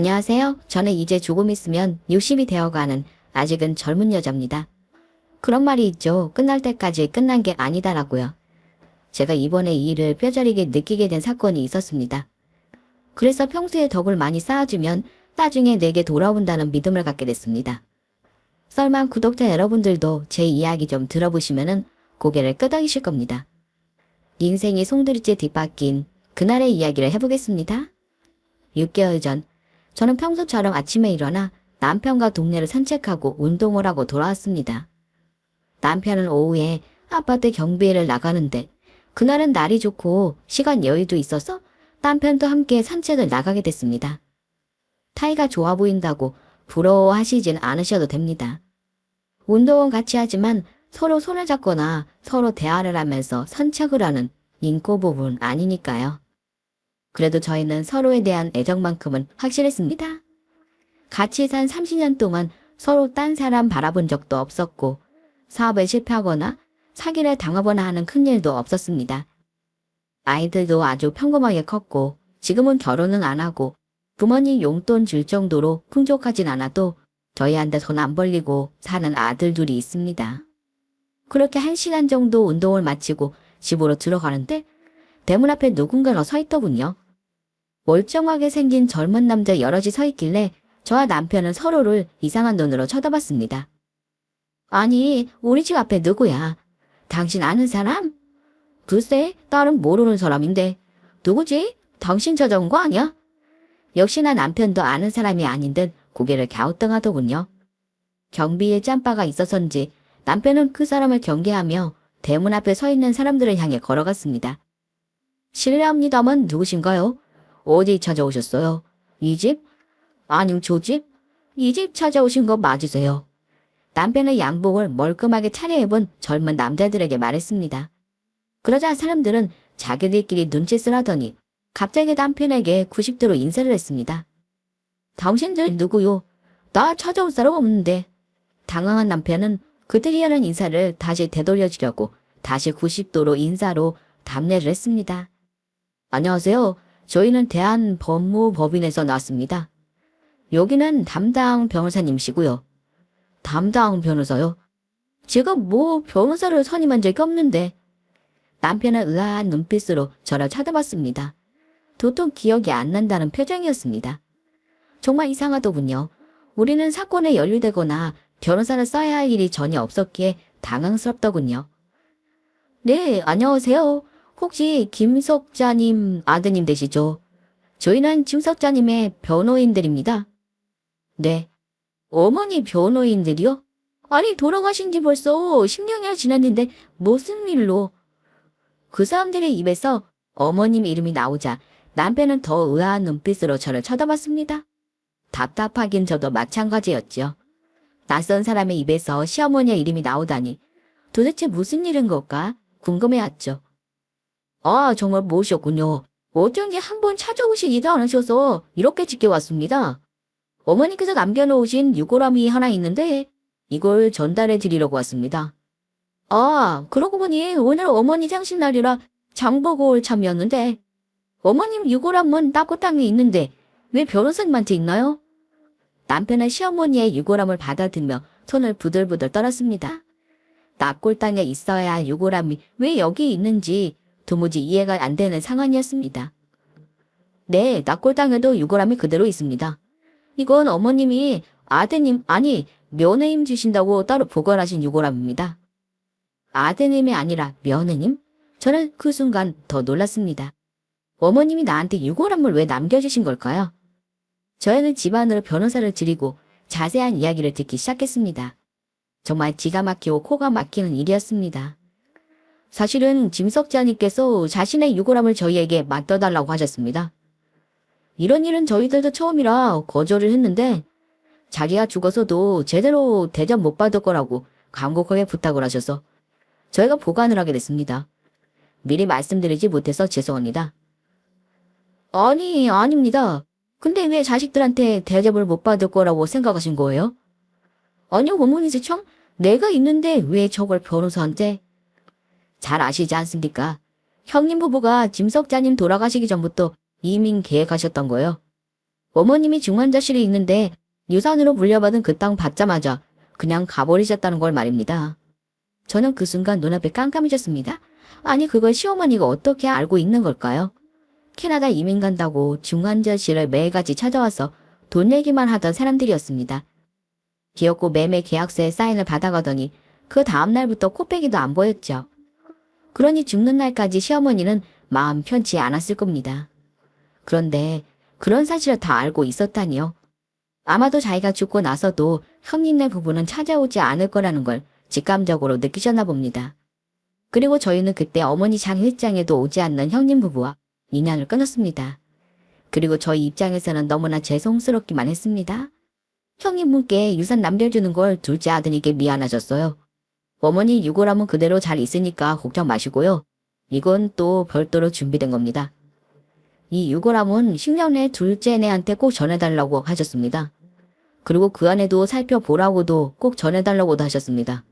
안녕하세요. 저는 이제 조금 있으면 60이 되어가는 아직은 젊은 여자입니다. 그런 말이 있죠. 끝날 때까지 끝난 게 아니다라고요. 제가 이번에 이 일을 뼈저리게 느끼게 된 사건이 있었습니다. 그래서 평소에 덕을 많이 쌓아주면 나중에 내게 돌아온다는 믿음을 갖게 됐습니다. 썰만 구독자 여러분들도 제 이야기 좀 들어보시면은 고개를 끄덕이실 겁니다. 인생이 송두리째 뒷바뀐 그날의 이야기를 해보겠습니다. 6개월 전 저는 평소처럼 아침에 일어나 남편과 동네를 산책하고 운동을 하고 돌아왔습니다. 남편은 오후에 아파트 경비를 나가는데 그날은 날이 좋고 시간 여유도 있어서 남편도 함께 산책을 나가게 됐습니다. 타이가 좋아 보인다고 부러워하시진 않으셔도 됩니다. 운동은 같이 하지만 서로 손을 잡거나 서로 대화를 하면서 산책을 하는 인고 부분 아니니까요. 그래도 저희는 서로에 대한 애정만큼은 확실했습니다. 같이 산 30년 동안 서로 딴 사람 바라본 적도 없었고 사업에 실패하거나 사기를 당하거나 하는 큰일도 없었습니다. 아이들도 아주 평범하게 컸고 지금은 결혼은 안 하고 부모님 용돈 줄 정도로 풍족하진 않아도 저희한테 손 안 벌리고 사는 아들 둘이 있습니다. 그렇게 1시간 정도 운동을 마치고 집으로 들어가는데 대문 앞에 누군가가 서 있더군요. 멀쩡하게 생긴 젊은 남자 여럿이 서 있길래 저와 남편은 서로를 이상한 눈으로 쳐다봤습니다. 아니, 우리 집 앞에 누구야? 당신 아는 사람? 글쎄, 딸은 모르는 사람인데. 누구지? 당신 찾아온 거 아니야? 역시나 남편도 아는 사람이 아닌 듯 고개를 갸우뚱하더군요. 경비에 짬바가 있어서인지 남편은 그 사람을 경계하며 대문 앞에 서 있는 사람들을 향해 걸어갔습니다. 실례합니다만 누구신가요? 어디 찾아오셨어요? 이 집? 아니요, 저 집? 이 집 찾아오신 거 맞으세요? 남편의 양복을 멀끔하게 차려입은 젊은 남자들에게 말했습니다. 그러자 사람들은 자기들끼리 눈짓을 하더니 갑자기 남편에게 90도로 인사를 했습니다. 당신들 누구요? 나 찾아올 사람 없는데. 당황한 남편은 그들이 하는 인사를 다시 되돌려주려고 다시 90도로 인사로 답례를 했습니다. 안녕하세요. 저희는 대한법무법인에서 나왔습니다. 여기는 담당 변호사님이시고요. 담당 변호사요? 제가 뭐 변호사를 선임한 적이 없는데. 남편은 의아한 눈빛으로 저를 쳐다봤습니다. 도통 기억이 안 난다는 표정이었습니다. 정말 이상하더군요. 우리는 사건에 연루되거나 변호사를 써야 할 일이 전혀 없었기에 당황스럽더군요. 네, 안녕하세요. 혹시 김석자님 아드님 되시죠? 저희는 김석자님의 변호인들입니다. 네. 어머니 변호인들이요? 아니, 돌아가신 지 벌써 10년이나 지났는데 무슨 일로? 그 사람들의 입에서 어머님 이름이 나오자 남편은 더 의아한 눈빛으로 저를 쳐다봤습니다. 답답하긴 저도 마찬가지였죠. 낯선 사람의 입에서 시어머니의 이름이 나오다니 도대체 무슨 일인 걸까 궁금해왔죠. 아, 정말 모르셨군요. 어쩐지 한번 찾아오시지도 않으셔서 이렇게 지켜왔습니다. 어머니께서 남겨놓으신 유골함이 하나 있는데 이걸 전달해 드리려고 왔습니다. 아, 그러고 보니 오늘 어머니 생신날이라 장보고 올 참이었는데 어머님 유골함은 땅굴땅에 있는데 왜 변호사님한테 있나요? 남편은 시어머니의 유골함을 받아들며 손을 부들부들 떨었습니다. 낙골땅에 있어야 할 유골함이 왜 여기 있는지 도무지 이해가 안 되는 상황이었습니다. 네, 낙골땅에도 유골함이 그대로 있습니다. 이건 어머님이 아드님, 아니 며느님 주신다고 따로 보관하신 유골함입니다. 아드님이 아니라 며느님? 저는 그 순간 더 놀랐습니다. 어머님이 나한테 유골함을 왜 남겨주신 걸까요? 저희는 집안으로 변호사를 들이고 자세한 이야기를 듣기 시작했습니다. 정말 기가 막히고 코가 막히는 일이었습니다. 사실은 김석자님께서 자신의 유골함을 저희에게 맡겨달라고 하셨습니다. 이런 일은 저희들도 처음이라 거절을 했는데 자기가 죽어서도 제대로 대접 못 받을 거라고 간곡하게 부탁을 하셔서 저희가 보관을 하게 됐습니다. 미리 말씀드리지 못해서 죄송합니다. 아니, 아닙니다. 근데 왜 자식들한테 대접을 못 받을 거라고 생각하신 거예요? 아니요, 어머니지 참. 내가 있는데 왜 저걸 변호사한테? 잘 아시지 않습니까? 형님 부부가 김석자님 돌아가시기 전부터 이민 계획하셨던 거예요. 어머님이 중환자실에 있는데 유산으로 물려받은 그 땅 받자마자 그냥 가버리셨다는 걸 말입니다. 저는 그 순간 눈앞이 깜깜해졌습니다. 아니 그걸 시어머니가 어떻게 알고 있는 걸까요? 캐나다 이민 간다고 중환자실을 매일같이 찾아와서 돈 얘기만 하던 사람들이었습니다. 기업고 매매 계약서에 사인을 받아가더니 그 다음날부터 코빼기도 안 보였죠. 그러니 죽는 날까지 시어머니는 마음 편치 않았을 겁니다. 그런데 그런 사실을 다 알고 있었다니요. 아마도 자기가 죽고 나서도 형님네 부부는 찾아오지 않을 거라는 걸 직감적으로 느끼셨나 봅니다. 그리고 저희는 그때 어머니 장례장에도 오지 않는 형님 부부와 인연을 끊었습니다. 그리고 저희 입장에서는 너무나 죄송스럽기만 했습니다. 형님분께 유산 남겨주는 걸 둘째 아드님께 미안하셨어요. 어머니 유골함은 그대로 잘 있으니까 걱정 마시고요. 이건 또 별도로 준비된 겁니다. 이 유골함은 10년 내 둘째네한테 꼭 전해달라고 하셨습니다. 그리고 그 안에도 살펴보라고도 꼭 전해달라고도 하셨습니다.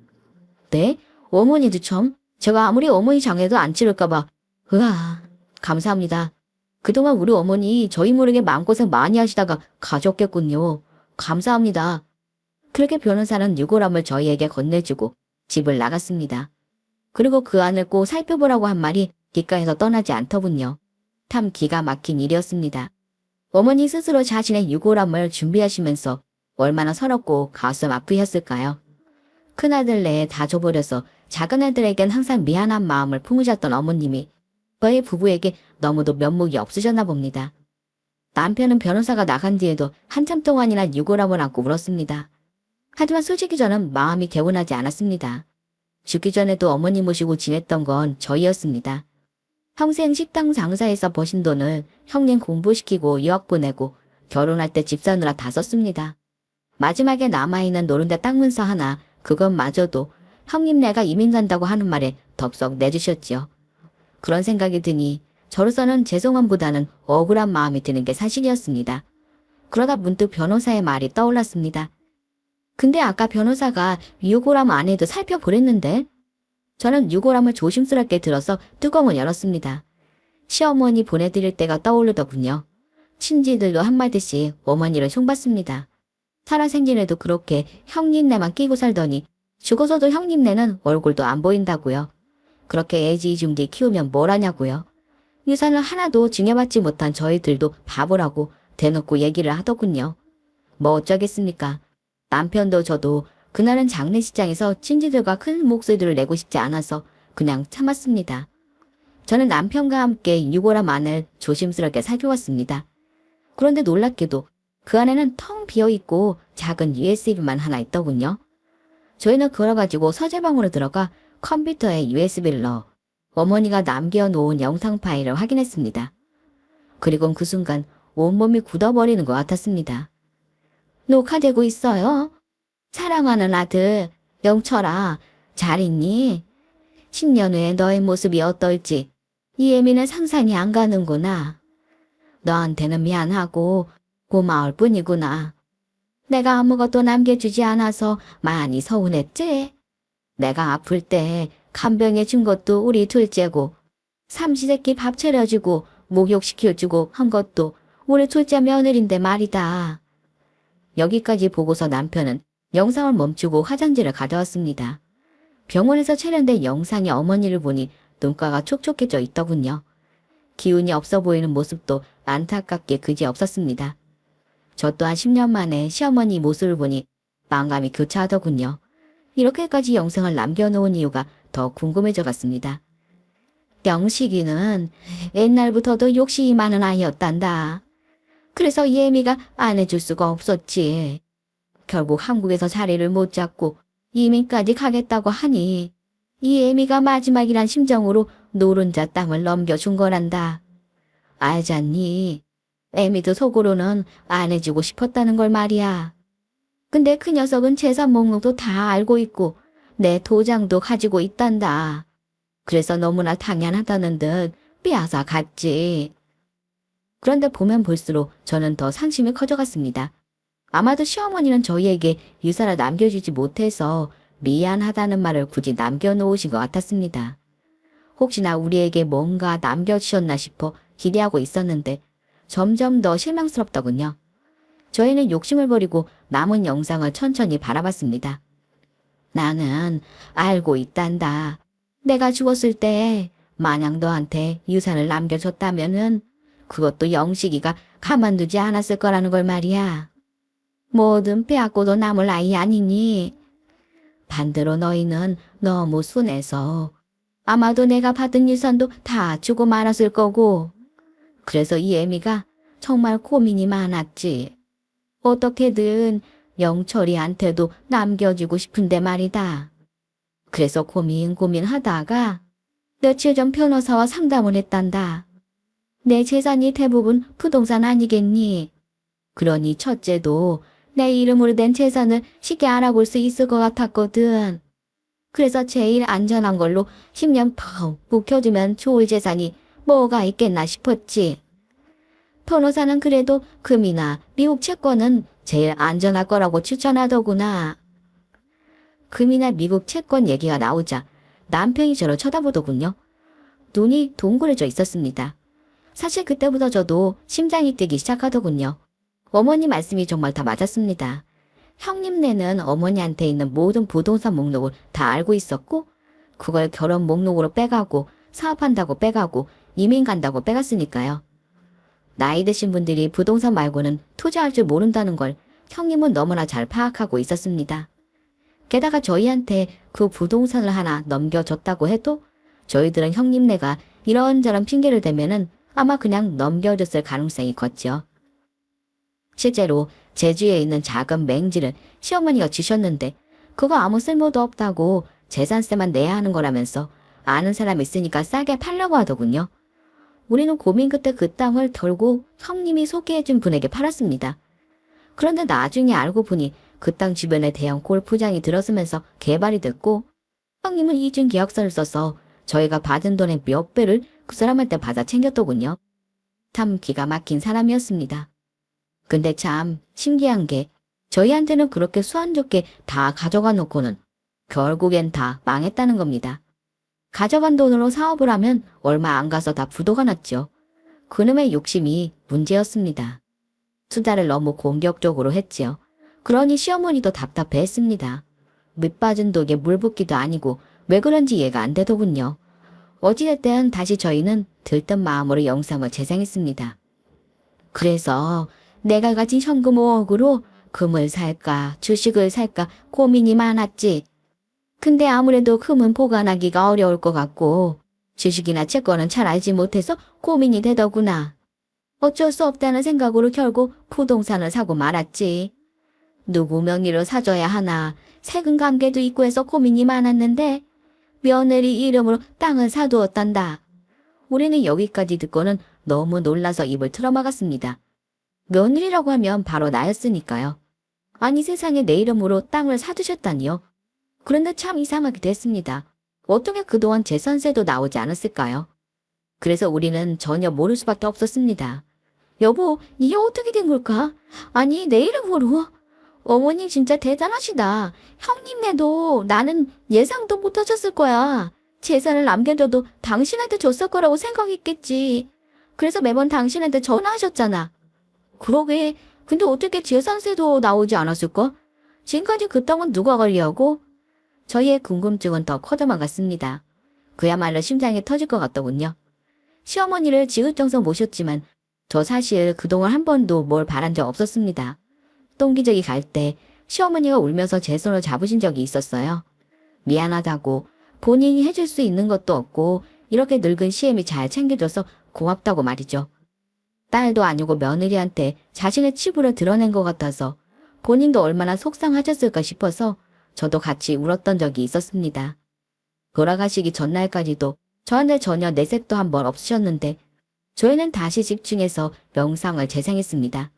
네? 어머니도 참, 제가 아무리 어머니 장례도 안 치를까봐. 으아, 감사합니다. 그동안 우리 어머니 저희 모르게 마음고생 많이 하시다가 가셨겠군요. 감사합니다. 그렇게 변호사는 유골함을 저희에게 건네주고 집을 나갔습니다. 그리고 그 안을 꼭 살펴보라고 한 말이 귓가에서 떠나지 않더군요. 참 기가 막힌 일이었습니다. 어머니 스스로 자신의 유골함을 준비하시면서 얼마나 서럽고 가슴 아프셨을까요? 큰아들 내에 다 줘버려서 작은애들에겐 항상 미안한 마음을 품으셨던 어머님이 저희 부부에게 너무도 면목이 없으셨나 봅니다. 남편은 변호사가 나간 뒤에도 한참 동안이나 유골함을 안고 울었습니다. 하지만 솔직히 저는 마음이 개운하지 않았습니다. 죽기 전에도 어머니 모시고 지냈던 건 저희였습니다. 평생 식당 장사해서 버신 돈을 형님 공부시키고 유학 보내고 결혼할 때 집 사느라 다 썼습니다. 마지막에 남아있는 노른자 땅 문서 하나, 그것마저도 형님네가 이민 간다고 하는 말에 덥석 내주셨지요. 그런 생각이 드니 저로서는 죄송함보다는 억울한 마음이 드는 게 사실이었습니다. 그러다 문득 변호사의 말이 떠올랐습니다. 근데 아까 변호사가 유골함 안에도 살펴보랬는데? 저는 유골함을 조심스럽게 들어서 뚜껑을 열었습니다. 시어머니 보내드릴 때가 떠오르더군요. 친지들도 한마디씩 어머니를 흉봤습니다. 살아생긴 애도 그렇게 형님네만 끼고 살더니 죽어서도 형님네는 얼굴도 안 보인다고요. 그렇게 애지중지 키우면 뭘 하냐고요. 유산을 하나도 증여받지 못한 저희들도 바보라고 대놓고 얘기를 하더군요. 뭐 어쩌겠습니까. 남편도 저도 그날은 장례식장에서 친지들과 큰 목소리를 내고 싶지 않아서 그냥 참았습니다. 저는 남편과 함께 유골함 안을 조심스럽게 살펴봤습니다. 그런데 놀랍게도 그 안에는 텅 비어있고 작은 USB만 하나 있더군요. 저희는 그걸 가지고 서재방으로 들어가 컴퓨터에 USB를 넣어 어머니가 남겨놓은 영상 파일을 확인했습니다. 그리고 그 순간 온몸이 굳어버리는 것 같았습니다. 녹화되고 있어요. 사랑하는 아들, 영철아, 잘 있니? 10년 후에 너의 모습이 어떨지 이 애미는 상상이 안 가는구나. 너한테는 미안하고 고마울 뿐이구나. 내가 아무것도 남겨주지 않아서 많이 서운했지? 내가 아플 때 간병해 준 것도 우리 둘째고 삼시세끼 밥 차려주고 목욕시켜주고 한 것도 우리 둘째 며느리인데 말이다. 여기까지 보고서 남편은 영상을 멈추고 화장지를 가져왔습니다. 병원에서 촬영된 영상의 어머니를 보니 눈가가 촉촉해져 있더군요. 기운이 없어 보이는 모습도 안타깝게 그지없었습니다. 저 또한 10년 만에 시어머니 모습을 보니 마음감이 교차하더군요. 이렇게까지 영상을 남겨놓은 이유가 더 궁금해져 갔습니다. 영식이는 옛날부터도 욕심이 많은 아이였단다. 그래서 이 애미가 안 해줄 수가 없었지. 결국 한국에서 자리를 못 잡고 이민까지 가겠다고 하니 이 애미가 마지막이란 심정으로 노른자 땅을 넘겨준 거란다. 알잖니? 애미도 속으로는 안 해주고 싶었다는 걸 말이야. 근데 그 녀석은 재산 목록도 다 알고 있고 내 도장도 가지고 있단다. 그래서 너무나 당연하다는 듯 빼앗아 갔지. 그런데 보면 볼수록 저는 더 상심이 커져갔습니다. 아마도 시어머니는 저희에게 유산을 남겨주지 못해서 미안하다는 말을 굳이 남겨놓으신 것 같았습니다. 혹시나 우리에게 뭔가 남겨주셨나 싶어 기대하고 있었는데 점점 더 실망스럽더군요. 저희는 욕심을 버리고 남은 영상을 천천히 바라봤습니다. 나는 알고 있단다. 내가 죽었을 때 만약 너한테 유산을 남겨줬다면은 그것도 영식이가 가만두지 않았을 거라는 걸 말이야. 뭐든 빼앗고도 남을 아이 아니니. 반대로 너희는 너무 순해서 아마도 내가 받은 유산도 다 주고 말았을 거고. 그래서 이 애미가 정말 고민이 많았지. 어떻게든 영철이한테도 남겨주고 싶은데 말이다. 그래서 고민하다가 며칠 전 변호사와 상담을 했단다. 내 재산이 대부분 부동산 아니겠니? 그러니 첫째도 내 이름으로 된 재산을 쉽게 알아볼 수 있을 것 같았거든. 그래서 제일 안전한 걸로 10년 펑 묵혀두면 좋을 재산이 뭐가 있겠나 싶었지. 변호사는 그래도 금이나 미국 채권은 제일 안전할 거라고 추천하더구나. 금이나 미국 채권 얘기가 나오자 남편이 저를 쳐다보더군요. 눈이 동그래져 있었습니다. 사실 그때부터 저도 심장이 뛰기 시작하더군요. 어머니 말씀이 정말 다 맞았습니다. 형님네는 어머니한테 있는 모든 부동산 목록을 다 알고 있었고 그걸 결혼 목록으로 빼가고 사업한다고 빼가고 이민 간다고 빼갔으니까요. 나이 드신 분들이 부동산 말고는 투자할 줄 모른다는 걸 형님은 너무나 잘 파악하고 있었습니다. 게다가 저희한테 그 부동산을 하나 넘겨줬다고 해도 저희들은 형님네가 이런저런 핑계를 대면은 아마 그냥 넘겨줬을 가능성이 컸죠. 실제로 제주에 있는 작은 맹지를 시어머니가 주셨는데 그거 아무 쓸모도 없다고 재산세만 내야 하는 거라면서 아는 사람 있으니까 싸게 팔려고 하더군요. 우리는 고민 끝에 그 땅을 결국 형님이 소개해준 분에게 팔았습니다. 그런데 나중에 알고 보니 그 땅 주변에 대형 골프장이 들어서면서 개발이 됐고 형님은 이중 계약서를 써서 저희가 받은 돈의 몇 배를 그 사람한테 받아 챙겼더군요. 참 기가 막힌 사람이었습니다. 근데 참 신기한 게 저희한테는 그렇게 수완 좋게 다 가져가 놓고는 결국엔 다 망했다는 겁니다. 가져간 돈으로 사업을 하면 얼마 안 가서 다 부도가 났죠. 그놈의 욕심이 문제였습니다. 투자를 너무 공격적으로 했지요. 그러니 시어머니도 답답해했습니다. 밑빠진 독에 물 붓기도 아니고 왜 그런지 이해가 안 되더군요. 어찌됐든 다시 저희는 들뜬 마음으로 영상을 재생했습니다. 그래서 내가 가진 현금 5억으로 금을 살까 주식을 살까 고민이 많았지. 근데 아무래도 금은 보관하기가 어려울 것 같고 주식이나 채권은 잘 알지 못해서 고민이 되더구나. 어쩔 수 없다는 생각으로 결국 부동산을 사고 말았지. 누구 명의로 사줘야 하나 세금 관계도 있고 해서 고민이 많았는데 며느리 이름으로 땅을 사두었단다. 우리는 여기까지 듣고는 너무 놀라서 입을 틀어막았습니다. 며느리라고 하면 바로 나였으니까요. 아니 세상에 내 이름으로 땅을 사두셨다니요. 그런데 참 이상하기도 했습니다. 어떻게 그동안 재산세도 나오지 않았을까요? 그래서 우리는 전혀 모를 수밖에 없었습니다. 여보, 이게 어떻게 된 걸까? 아니 내 이름으로. 어머니 진짜 대단하시다. 형님네도 나는 예상도 못하셨을 거야. 재산을 남겨둬도 당신한테 줬을 거라고 생각했겠지. 그래서 매번 당신한테 전화하셨잖아. 그러게. 근데 어떻게 재산세도 나오지 않았을까? 지금까지 그 땅은 누가 관리하고? 저희의 궁금증은 더 커져만 갔습니다. 그야말로 심장이 터질 것 같더군요. 시어머니를 지읒정성 모셨지만 저 사실 그동안 한 번도 뭘 바란 적 없었습니다. 똥기저귀 갈 때 시어머니가 울면서 제 손을 잡으신 적이 있었어요. 미안하다고 본인이 해줄 수 있는 것도 없고 이렇게 늙은 시엠이 잘 챙겨줘서 고맙다고 말이죠. 딸도 아니고 며느리한테 자신의 치부를 드러낸 것 같아서 본인도 얼마나 속상하셨을까 싶어서 저도 같이 울었던 적이 있었습니다. 돌아가시기 전날까지도 저한테 전혀 내색도 한 번 없으셨는데 저희는 다시 집중해서 명상을 재생했습니다.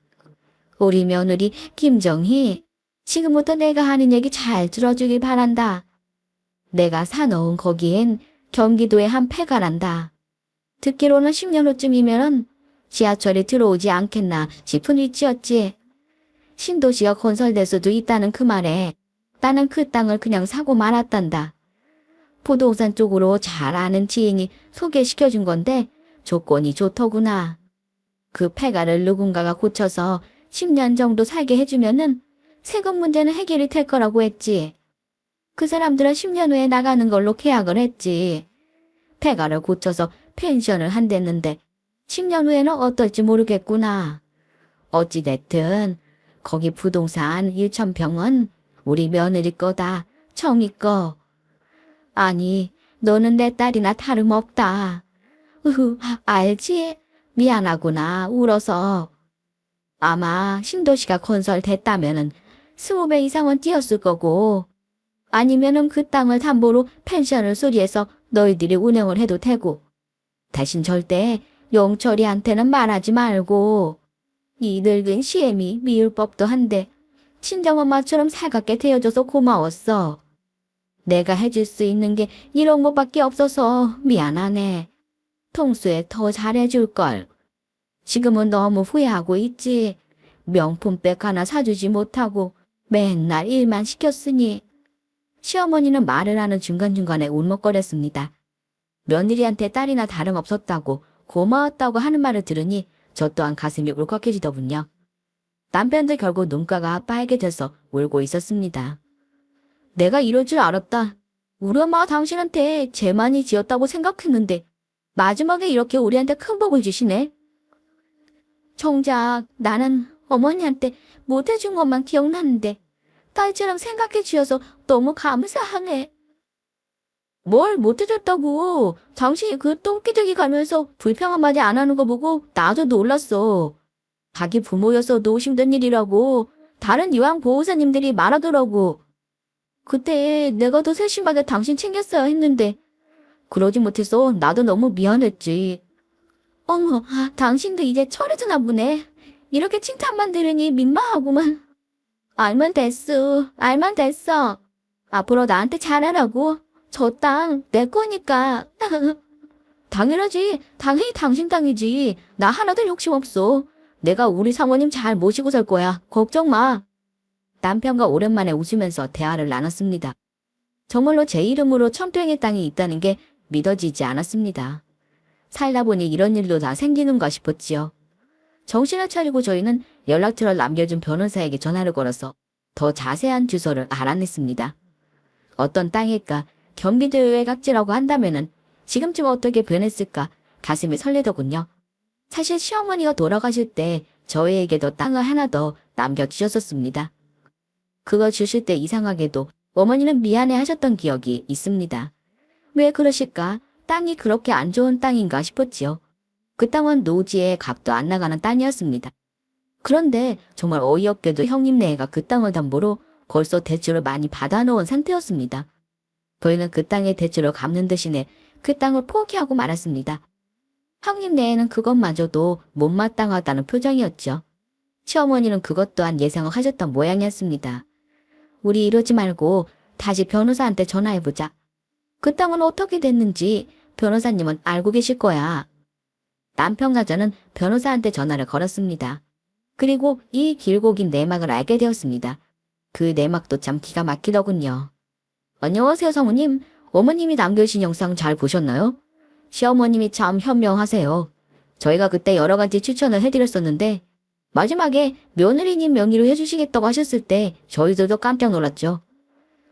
우리 며느리 김정희, 지금부터 내가 하는 얘기 잘 들어주길 바란다. 내가 사놓은 거기엔 경기도에 한 폐가란다. 듣기로는 10년 후쯤이면 지하철이 들어오지 않겠나 싶은 위치였지. 신도시가 건설될 수도 있다는 그 말에 나는 그 땅을 그냥 사고 말았단다. 부동산 쪽으로 잘 아는 지인이 소개시켜준 건데 조건이 좋더구나. 그 폐가를 누군가가 고쳐서 10년 정도 살게 해주면은 세금 문제는 해결이 될 거라고 했지. 그 사람들은 10년 후에 나가는 걸로 계약을 했지. 폐가를 고쳐서 펜션을 한댔는데 10년 후에는 어떨지 모르겠구나. 어찌됐든 거기 부동산 1,000평은 우리 며느리 거다. 정이 거. 아니, 너는 내 딸이나 다름없다. 알지? 미안하구나, 울어서. 아마 신도시가 건설됐다면은 20배 이상은 뛰었을 거고, 아니면은 그 땅을 담보로 펜션을 수리해서 너희들이 운영을 해도 되고, 대신 절대 용철이한테는 말하지 말고, 이 늙은 시애미 미울 법도 한데, 친정엄마처럼 살갑게 대해줘서 고마웠어. 내가 해줄 수 있는 게 이런 것밖에 없어서 미안하네. 평소에 더 잘해줄걸. 지금은 너무 후회하고 있지. 명품백 하나 사주지 못하고 맨날 일만 시켰으니. 시어머니는 말을 하는 중간중간에 울먹거렸습니다. 며느리한테 딸이나 다름없었다고 고마웠다고 하는 말을 들으니 저 또한 가슴이 울컥해지더군요. 남편도 결국 눈가가 빨개져서 울고 있었습니다. 내가 이럴 줄 알았다. 우리 엄마가 당신한테 죄 많이 지었다고 생각했는데 마지막에 이렇게 우리한테 큰 복을 주시네. 정작 나는 어머니한테 못해준 것만 기억나는데 딸처럼 생각해 주셔서 너무 감사하네. 뭘 못해줬다고. 당신이 그 똥기저귀 가면서 불평 한마디 안 하는 거 보고 나도 놀랐어. 자기 부모였어도 힘든 일이라고 다른 요양보호사님들이 말하더라고. 그때 내가 더 세심하게 당신 챙겼어야 했는데 그러지 못해서 나도 너무 미안했지. 어머, 당신도 이제 철이드나 보네. 이렇게 칭찬만 들으니 민망하구만. 알면 됐어. 알면 됐어. 앞으로 나한테 잘하라고. 저 땅 내 거니까. 당연하지. 당연히 당신 땅이지. 나 하나도 욕심 없어. 내가 우리 사모님 잘 모시고 살 거야. 걱정 마. 남편과 오랜만에 웃으면서 대화를 나눴습니다. 정말로 제 이름으로 천평의 땅이 있다는 게 믿어지지 않았습니다. 살다 보니 이런 일도 다 생기는가 싶었지요. 정신을 차리고 저희는 연락처를 남겨준 변호사에게 전화를 걸어서 더 자세한 주소를 알아냈습니다. 어떤 땅일까 경기도 외곽지라고 한다면은 지금쯤 어떻게 변했을까 가슴이 설레더군요. 사실 시어머니가 돌아가실 때 저희에게도 땅을 하나 더 남겨주셨었습니다. 그거 주실 때 이상하게도 어머니는 미안해 하셨던 기억이 있습니다. 왜 그러실까? 땅이 그렇게 안 좋은 땅인가 싶었지요. 그 땅은 노지에 각도 안 나가는 땅이었습니다. 그런데 정말 어이없게도 형님네가 그 땅을 담보로 벌써 대출을 많이 받아놓은 상태였습니다. 저희는 그 땅의 대출을 갚는 대신에 그 땅을 포기하고 말았습니다. 형님네에는 그것마저도 못마땅하다는 표정이었죠. 시어머니는 그것 또한 예상을 하셨던 모양이었습니다. 우리 이러지 말고 다시 변호사한테 전화해보자. 그 땅은 어떻게 됐는지 변호사님은 알고 계실 거야. 남편과 저는 변호사한테 전화를 걸었습니다. 그리고 이 길고 긴 내막을 알게 되었습니다. 그 내막도 참 기가 막히더군요. 안녕하세요, 사모님. 어머님이 남겨주신 영상 잘 보셨나요? 시어머님이 참 현명하세요. 저희가 그때 여러 가지 추천을 해드렸었는데 마지막에 며느리님 명의로 해주시겠다고 하셨을 때 저희들도 깜짝 놀랐죠.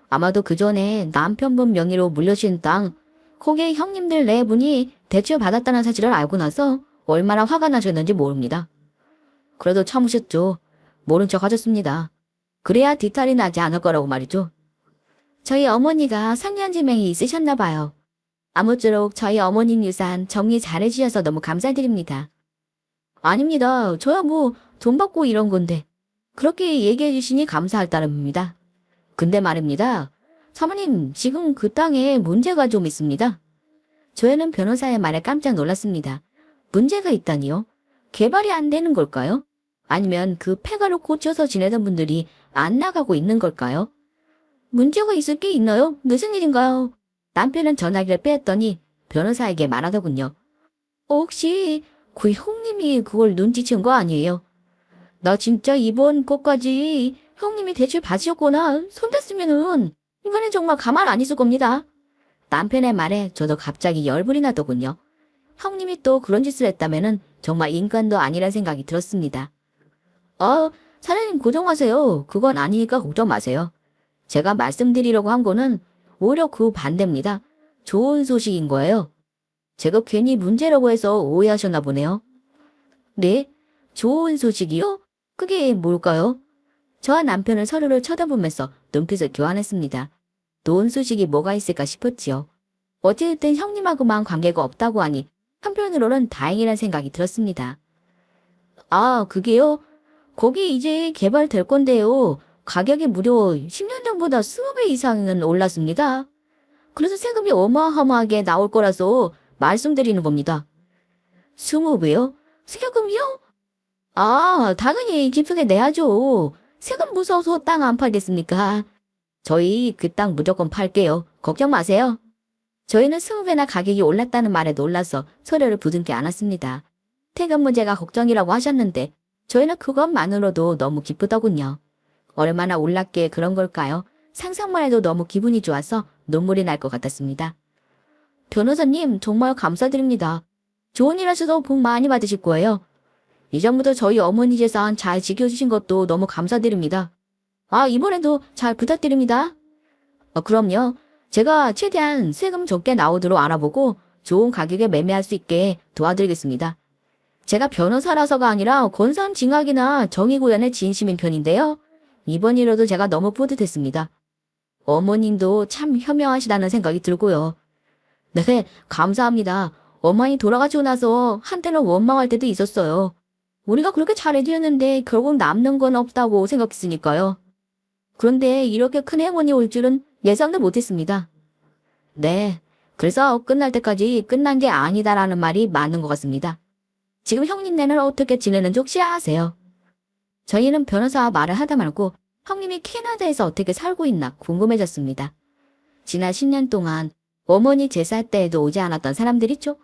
아마도 그 전에 남편분 명의로 물려주신 땅, 거기에 형님들 네 분이 대출 받았다는 사실을 알고 나서 얼마나 화가 나셨는지 모릅니다. 그래도 참으셨죠. 모른 척 하셨습니다. 그래야 뒤탈이 나지 않을 거라고 말이죠. 저희 어머니가 상년지명이 있으셨나 봐요. 아무쪼록 저희 어머님 유산 정리 잘해주셔서 너무 감사드립니다. 아닙니다. 저야 뭐 돈 받고 이런 건데. 그렇게 얘기해 주시니 감사할 따름입니다. 근데 말입니다. 사모님, 지금 그 땅에 문제가 좀 있습니다. 저희는 변호사의 말에 깜짝 놀랐습니다. 문제가 있다니요? 개발이 안 되는 걸까요? 아니면 그 폐가를 고쳐서 지내던 분들이 안 나가고 있는 걸까요? 문제가 있을 게 있나요? 무슨 일인가요? 남편은 전화기를 빼었더니 변호사에게 말하더군요. 혹시 그 형님이 그걸 눈치챈 거 아니에요? 나 진짜 이번 것까지 형님이 대출 받으셨거나 손댔으면은 이번엔 정말 가만 안 있을 겁니다. 남편의 말에 저도 갑자기 열불이 나더군요. 형님이 또 그런 짓을 했다면은 정말 인간도 아니란 생각이 들었습니다. 사장님 고정하세요. 그건 아니니까 걱정 마세요. 제가 말씀드리려고 한 거는 오히려 그 반대입니다. 좋은 소식인 거예요. 제가 괜히 문제라고 해서 오해하셨나 보네요. 네? 좋은 소식이요? 그게 뭘까요? 저와 남편은 서로를 쳐다보면서 눈빛을 교환했습니다. 좋은 소식이 뭐가 있을까 싶었지요. 어찌됐든 형님하고만 관계가 없다고 하니 한편으로는 다행이란 생각이 들었습니다. 그게요? 거기 이제 개발될 건데요. 가격이 무려 10년 전보다 20배 이상은 올랐습니다. 그래서 세금이 어마어마하게 나올 거라서 말씀드리는 겁니다. 20배요? 세금이요? 당연히 기쁘게 내야죠. 세금 무서워서 땅 안 팔겠습니까? 저희 그 땅 무조건 팔게요. 걱정 마세요. 저희는 20배나 가격이 올랐다는 말에 놀라서 소리를 부둥켜 안았습니다. 세금 문제가 걱정이라고 하셨는데 저희는 그것만으로도 너무 기쁘더군요. 얼마나 올랐기에 그런 걸까요? 상상만 해도 너무 기분이 좋아서 눈물이 날 것 같았습니다. 변호사님 정말 감사드립니다. 좋은 일 하셔서 복 많이 받으실 거예요. 이전부터 저희 어머니 재산 잘 지켜주신 것도 너무 감사드립니다. 이번에도 잘 부탁드립니다. 그럼요. 제가 최대한 세금 적게 나오도록 알아보고 좋은 가격에 매매할 수 있게 도와드리겠습니다. 제가 변호사라서가 아니라 권선징악이나 정의구현의 진심인 편인데요. 이번 일로도 제가 너무 뿌듯했습니다. 어머님도 참 현명하시다는 생각이 들고요. 네, 감사합니다. 어머니 돌아가시고 나서 한때는 원망할 때도 있었어요. 우리가 그렇게 잘해드렸는데 결국 남는 건 없다고 생각했으니까요. 그런데 이렇게 큰 행운이 올 줄은 예상도 못했습니다. 네, 그래서 끝날 때까지 끝난 게 아니다라는 말이 맞는 것 같습니다. 지금 형님네는 어떻게 지내는지 혹시 아세요? 저희는 변호사와 말을 하다 말고 형님이 캐나다에서 어떻게 살고 있나 궁금해졌습니다. 지난 10년 동안 어머니 제사 때에도 오지 않았던 사람들이죠.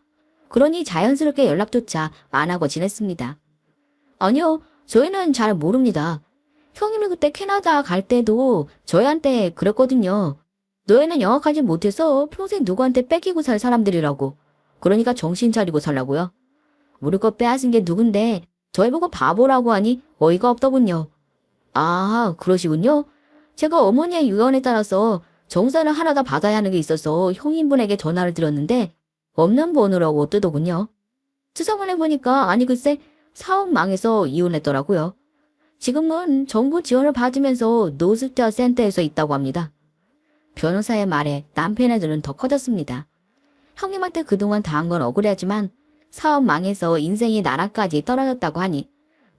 그러니 자연스럽게 연락조차 안 하고 지냈습니다. 아니요, 저희는 잘 모릅니다. 형님이 그때 캐나다 갈 때도 저희한테 그랬거든요. 너희는 영악하지 못해서 평생 누구한테 뺏기고 살 사람들이라고. 그러니까 정신 차리고 살라고요. 우리 거 빼앗은 게 누군데 저희 보고 바보라고 하니 어이가 없더군요. 그러시군요. 제가 어머니의 유언에 따라서 정산을 하나 다 받아야 하는 게 있어서 형님분에게 전화를 드렸는데 없는 번호라고 뜨더군요. 수상을 해보니까 아니 글쎄 사업 망해서 이혼했더라고요. 지금은 정부 지원을 받으면서 노숙자 센터에서 있다고 합니다. 변호사의 말에 남편의 눈은 더 커졌습니다. 형님한테 그동안 당한 건 억울하지만 사업 망해서 인생이 나락까지 떨어졌다고 하니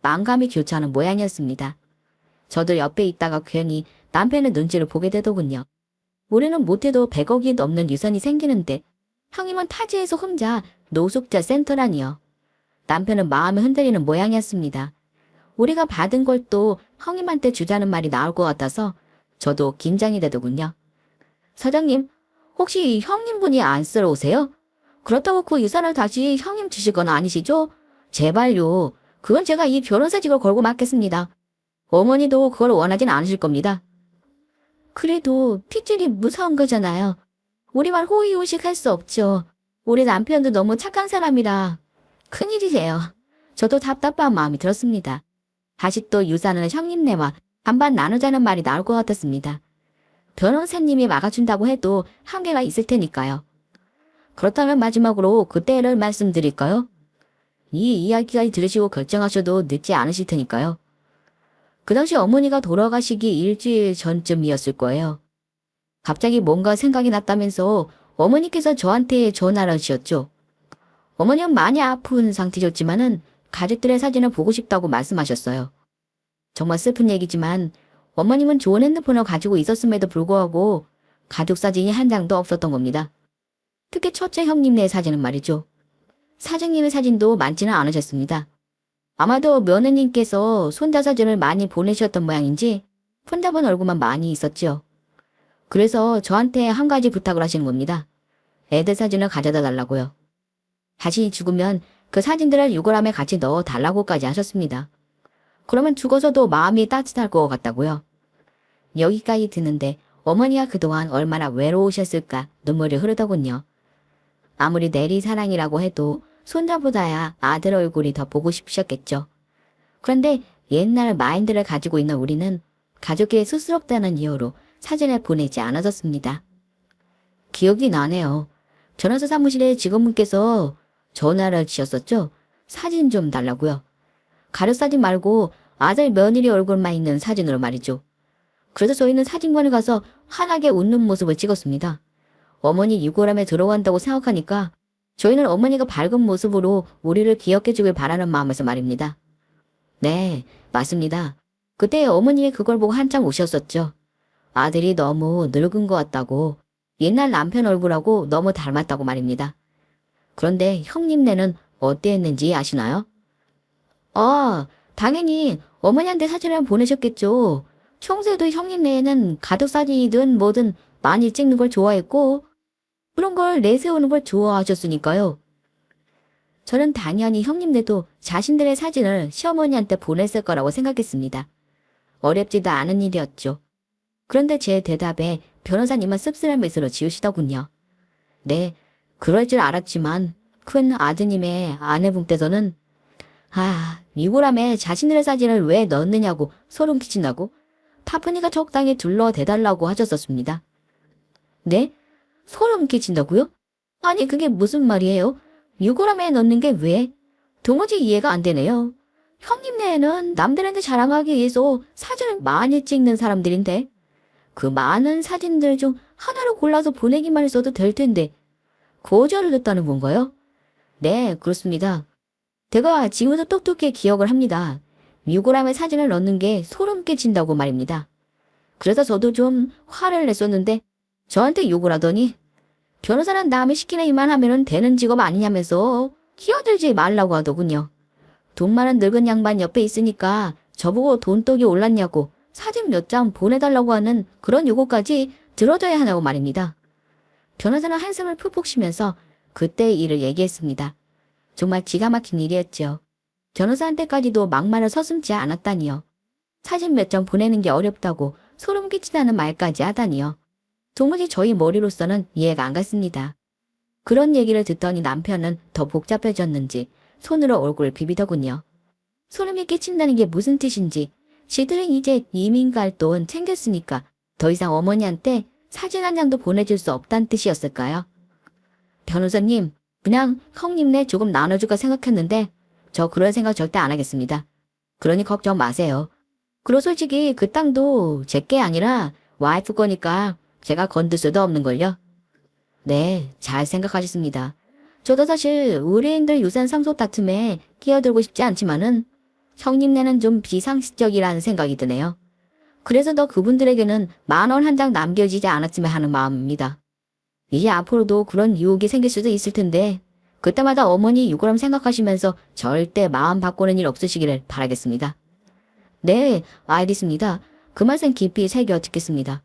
만감이 교차하는 모양이었습니다. 저도 옆에 있다가 괜히 남편의 눈치를 보게 되더군요. 우리는 못해도 100억이 넘는 유산이 생기는데 형님은 타지에서 혼자 노숙자 센터라니요. 남편은 마음이 흔들리는 모양이었습니다. 우리가 받은 걸 또 형님한테 주자는 말이 나올 것 같아서 저도 긴장이 되더군요. 사장님, 혹시 형님분이 안쓰러우세요? 그렇다고 그 유산을 다시 형님 주실 건 아니시죠? 제발요. 그건 제가 이 변호사직을 걸고 맡겠습니다. 어머니도 그걸 원하진 않으실 겁니다. 그래도 핏줄이 무서운 거잖아요. 우리 말 호의호식 할 수 없죠. 우리 남편도 너무 착한 사람이라 큰일이세요. 저도 답답한 마음이 들었습니다. 다시 또 유산을 형님네와 반반 나누자는 말이 나올 것 같았습니다. 변호사님이 막아준다고 해도 한계가 있을 테니까요. 그렇다면 마지막으로 그때를 말씀드릴까요? 이 이야기까지 들으시고 결정하셔도 늦지 않으실 테니까요. 그 당시 어머니가 돌아가시기 일주일 전쯤이었을 거예요. 갑자기 뭔가 생각이 났다면서 어머니께서 저한테 전화를 하셨죠. 어머니는 많이 아픈 상태셨지만은 가족들의 사진을 보고 싶다고 말씀하셨어요. 정말 슬픈 얘기지만 어머님은 좋은 핸드폰을 가지고 있었음에도 불구하고 가족 사진이 한 장도 없었던 겁니다. 특히 첫째 형님네 사진은 말이죠. 사장님의 사진도 많지는 않으셨습니다. 아마도 며느님께서 손자 사진을 많이 보내셨던 모양인지 폰잡은 얼굴만 많이 있었지요. 그래서 저한테 한 가지 부탁을 하시는 겁니다. 애들 사진을 가져다 달라고요. 자신이 죽으면 그 사진들을 유골함에 같이 넣어 달라고까지 하셨습니다. 그러면 죽어서도 마음이 따뜻할 것 같다고요. 여기까지 듣는데 어머니가 그동안 얼마나 외로우셨을까 눈물이 흐르더군요. 아무리 내리 사랑이라고 해도 손자보다야 아들 얼굴이 더 보고 싶으셨겠죠. 그런데 옛날 마인드를 가지고 있는 우리는 가족끼리 쑥스럽다는 이유로 사진을 보내지 않아졌습니다. 기억이 나네요. 변호사 사무실에 직원분께서 전화를 주셨었죠? 사진 좀 달라고요. 가족사진 말고 아들 며느리 얼굴만 있는 사진으로 말이죠. 그래서 저희는 사진관에 가서 환하게 웃는 모습을 찍었습니다. 어머니 유골함에 들어간다고 생각하니까 저희는 어머니가 밝은 모습으로 우리를 기억해 주길 바라는 마음에서 말입니다. 네, 맞습니다. 그때 어머님이 그걸 보고 한참 우셨었죠. 아들이 너무 늙은 것 같다고, 옛날 남편 얼굴하고 너무 닮았다고 말입니다. 그런데 형님네는 어땠는지 아시나요? 당연히 어머니한테 사진을 보내셨겠죠. 평소에도 형님네는 가족사진이든 뭐든 많이 찍는 걸 좋아했고 그런 걸 내세우는 걸 좋아하셨으니까요. 저는 당연히 형님네도 자신들의 사진을 시어머니한테 보냈을 거라고 생각했습니다. 어렵지도 않은 일이었죠. 그런데 제 대답에 변호사님은 씁쓸한 미소로 지으시더군요. 네, 그럴 줄 알았지만 큰 아드님의 아내분께서는 미고람에 자신들의 사진을 왜 넣느냐고 소름 끼친다고 타프니가 적당히 둘러대달라고 하셨었습니다. 네? 소름 끼친다고요? 아니 그게 무슨 말이에요? 유골함에 넣는 게 왜? 도무지 이해가 안 되네요. 형님네는 남들한테 자랑하기 위해서 사진을 많이 찍는 사람들인데 그 많은 사진들 중 하나를 골라서 보내기만 했어도 될 텐데 거절을 했다는 건가요? 네, 그렇습니다. 제가 지금도 똑똑히 기억을 합니다. 유골함에 사진을 넣는 게 소름 끼친다고 말입니다. 그래서 저도 좀 화를 냈었는데 저한테 욕을 하더니 변호사는 남이 시키는 일만 하면 되는 직업 아니냐면서 끼어들지 말라고 하더군요. 돈 많은 늙은 양반 옆에 있으니까 저보고 돈독이 올랐냐고 사진 몇 장 보내달라고 하는 그런 요구까지 들어줘야 하냐고 말입니다. 변호사는 한숨을 푹푹 쉬면서 그때의 일을 얘기했습니다. 정말 기가 막힌 일이었죠. 변호사한테까지도 막말을 서슴지 않았다니요. 사진 몇 장 보내는 게 어렵다고 소름 끼친다는 말까지 하다니요. 도무지 저희 머리로서는 이해가 안 갔습니다. 그런 얘기를 듣더니 남편은 더 복잡해졌는지 손으로 얼굴을 비비더군요. 소름이 끼친다는 게 무슨 뜻인지 지들은 이제 이민 갈 돈 챙겼으니까 더 이상 어머니한테 사진 한 장도 보내줄 수 없다는 뜻이었을까요? 변호사님, 그냥 형님네 조금 나눠줄까 생각했는데 저 그런 생각 절대 안 하겠습니다. 그러니 걱정 마세요. 그리고 솔직히 그 땅도 제 게 아니라 와이프 거니까 제가 건들 수도 없는걸요. 네, 잘 생각하셨습니다. 저도 사실 의뢰인들 유산 상속 다툼에 끼어들고 싶지 않지만은 형님네는 좀 비상식적이라는 생각이 드네요. 그래서 더 그분들에게는 10,000원 한 장 남겨지지 않았으면 하는 마음입니다. 이제 앞으로도 그런 유혹이 생길 수도 있을 텐데 그때마다 어머니 유골함 생각하시면서 절대 마음 바꾸는 일 없으시기를 바라겠습니다. 네, 알겠습니다. 그 말씀 깊이 새겨 듣겠습니다.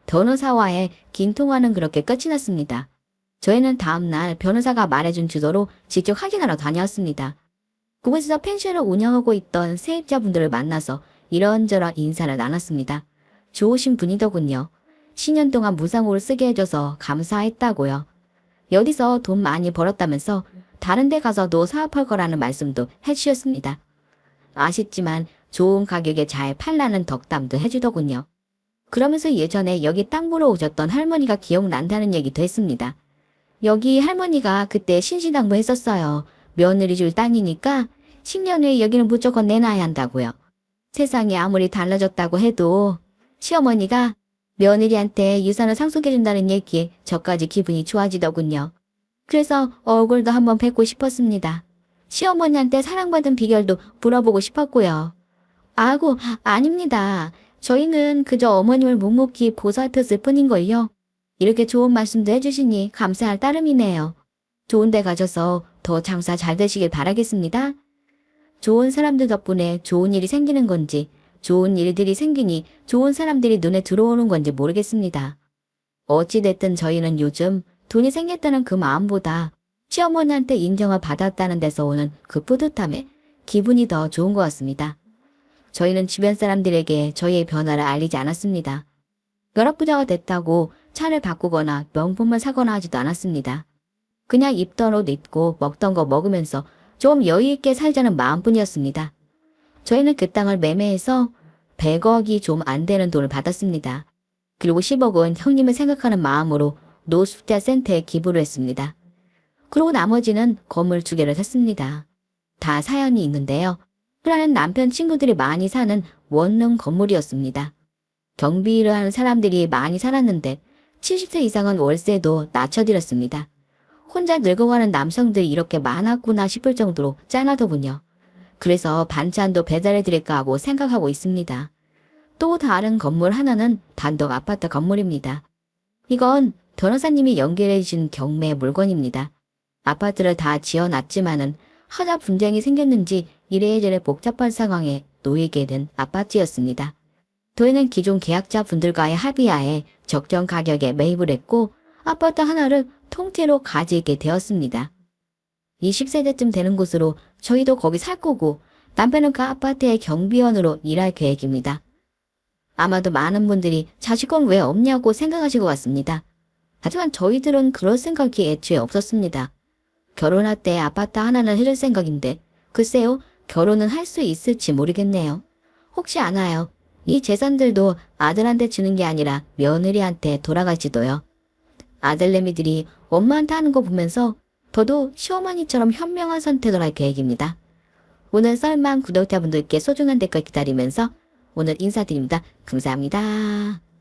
변호사와의 긴 통화는 그렇게 끝이 났습니다. 저희는 다음날 변호사가 말해준 주소로 직접 확인하러 다녀왔습니다. 그곳에서 펜션을 운영하고 있던 세입자분들을 만나서 이런저런 인사를 나눴습니다. 좋으신 분이더군요. 10년 동안 무상으로 쓰게 해줘서 감사했다고요. 여기서 돈 많이 벌었다면서 다른 데 가서도 사업할 거라는 말씀도 해주셨습니다. 아쉽지만 좋은 가격에 잘 팔라는 덕담도 해주더군요. 그러면서 예전에 여기 땅 보러 오셨던 할머니가 기억난다는 얘기도 했습니다. 여기 할머니가 그때 신신당부 했었어요. 며느리 줄 땅이니까 10년 후에 여기는 무조건 내놔야 한다고요. 세상이 아무리 달라졌다고 해도 시어머니가 며느리한테 유산을 상속해준다는 얘기에 저까지 기분이 좋아지더군요. 그래서 얼굴도 한번 뵙고 싶었습니다. 시어머니한테 사랑받은 비결도 물어보고 싶었고요. 아닙니다. 저희는 그저 어머님을 묵묵히 보살폈을 뿐인걸요. 이렇게 좋은 말씀도 해주시니 감사할 따름이네요. 좋은 데 가셔서 더 장사 잘 되시길 바라겠습니다. 좋은 사람들 덕분에 좋은 일이 생기는 건지 좋은 일들이 생기니 좋은 사람들이 눈에 들어오는 건지 모르겠습니다. 어찌됐든 저희는 요즘 돈이 생겼다는 그 마음보다 시어머니한테 인정을 받았다는 데서 오는 그 뿌듯함에 기분이 더 좋은 것 같습니다. 저희는 주변 사람들에게 저희의 변화를 알리지 않았습니다. 벼락부자가 됐다고 차를 바꾸거나 명품을 사거나 하지도 않았습니다. 그냥 입던 옷 입고 먹던 거 먹으면서 좀 여유있게 살자는 마음뿐이었습니다. 저희는 그 땅을 매매해서 100억이 좀 안 되는 돈을 받았습니다. 그리고 10억은 형님을 생각하는 마음으로 노숙자 센터에 기부를 했습니다. 그리고 나머지는 건물 2개를 샀습니다. 다 사연이 있는데요. 하나는 남편 친구들이 많이 사는 원룸 건물이었습니다. 경비 일을 하는 사람들이 많이 살았는데 70세 이상은 월세도 낮춰드렸습니다. 혼자 늙어가는 남성들이 이렇게 많았구나 싶을 정도로 짠하더군요. 그래서 반찬도 배달해드릴까 하고 생각하고 있습니다. 또 다른 건물 하나는 단독 아파트 건물입니다. 이건 변호사님이 연결해 주신 경매 물건입니다. 아파트를 다 지어놨지만은 하자 분쟁이 생겼는지 이래저래 복잡한 상황에 놓이게 된 아파트였습니다. 저희는 기존 계약자 분들과의 합의하에 적정 가격에 매입을 했고 아파트 하나를 통째로 가지게 되었습니다. 20세대쯤 되는 곳으로 저희도 거기 살 거고 남편은 그 아파트의 경비원으로 일할 계획입니다. 아마도 많은 분들이 자식권 왜 없냐고 생각하실 것 같습니다. 하지만 저희들은 그럴 생각이 애초에 없었습니다. 결혼할 때 아파트 하나는 해줄 생각인데 글쎄요, 결혼은 할 수 있을지 모르겠네요. 혹시 아나요? 이 재산들도 아들한테 주는 게 아니라 며느리한테 돌아갈지도요. 아들내미들이 엄마한테 하는 거 보면서 저도 시어머니처럼 현명한 선택을 할 계획입니다. 오늘 썰만 구독자분들께 소중한 댓글 기다리면서 오늘 인사드립니다. 감사합니다.